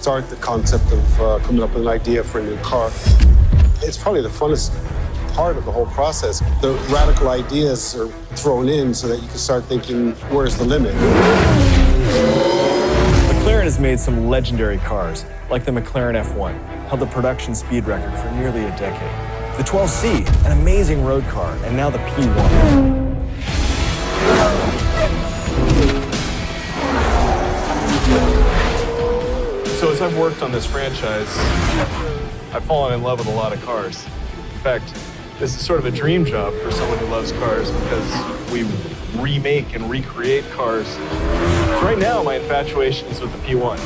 start the concept of coming up with an idea for a new car. It's probably the funnest part of the whole process. The radical ideas are thrown in so that you can start thinking, where's the limit? McLaren has made some legendary cars, like the McLaren F1, held the production speed record for nearly a decade. The 12C, an amazing road car, and now the P1. So as I've worked on this franchise, I've fallen in love with a lot of cars. In fact, this is sort of a dream job for someone who loves cars because we remake and recreate cars. So right now, my infatuation is with the P1.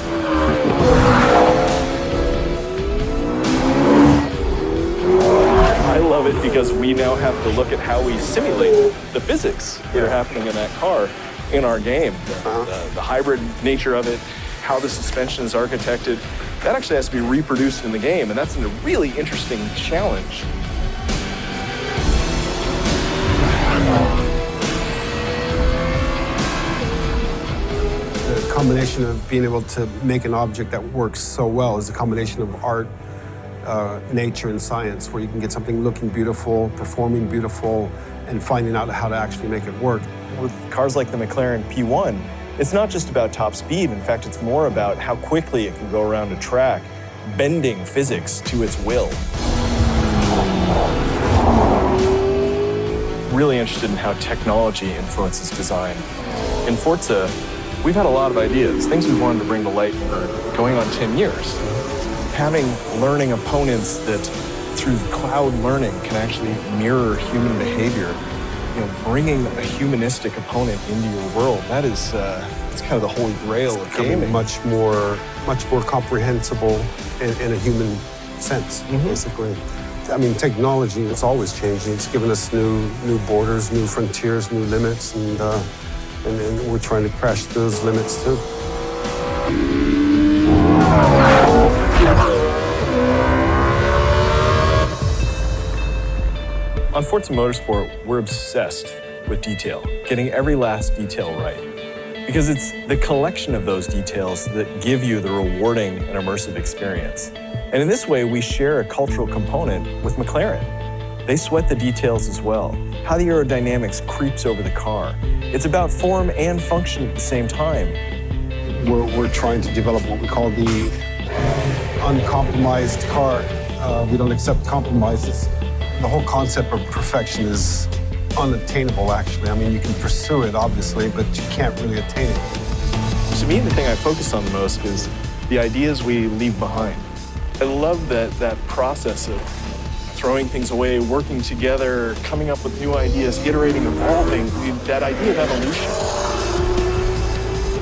I love it because we now have to look at how we simulate the physics that are happening in that car in our game. The hybrid nature of it, how the suspension is architected, that actually has to be reproduced in the game, and that's a really interesting challenge. The combination of being able to make an object that works so well is a combination of art, nature, and science, where you can get something looking beautiful, performing beautiful, and finding out how to actually make it work. With cars like the McLaren P1, it's not just about top speed. In fact, it's more about how quickly it can go around a track, bending physics to its will. Really interested in how technology influences design. In Forza, we've had a lot of ideas, things we wanted to bring to light for going on 10 years. Having learning opponents that, through cloud learning, can actually mirror human behavior, bringing a humanistic opponent into your world, that is it's kind of the holy grail of gaming. Much more comprehensible in a human sense, basically. I mean, technology is always changing. It's given us new borders, new frontiers, new limits, and we're trying to crash those limits too. On Forza Motorsport, we're obsessed with detail, getting every last detail right. Because it's the collection of those details that give you the rewarding and immersive experience. And in this way, we share a cultural component with McLaren. They sweat the details as well, how the aerodynamics creeps over the car. It's about form and function at the same time. We're trying to develop what we call the uncompromised car. We don't accept compromises. The whole concept of perfection is unattainable, actually. I mean, you can pursue it, obviously, but you can't really attain it. To me, the thing I focus on the most is the ideas we leave behind. I love that process of throwing things away, working together, coming up with new ideas, iterating, evolving, that idea of evolution.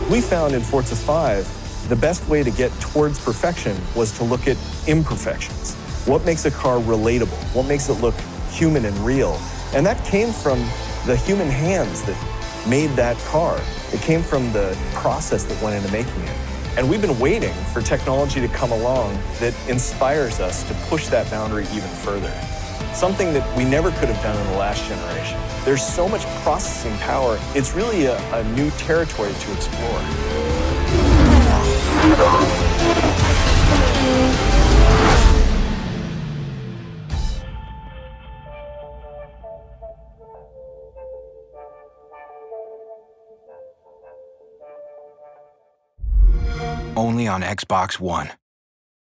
We found in Forza 5, the best way to get towards perfection was to look at imperfections. What makes a car relatable? What makes it look human and real? And that came from the human hands that made that car. It came from the process that went into making it. And we've been waiting for technology to come along that inspires us to push that boundary even further. Something that we never could have done in the last generation. There's so much processing power, it's really a new territory to explore. Only on Xbox One.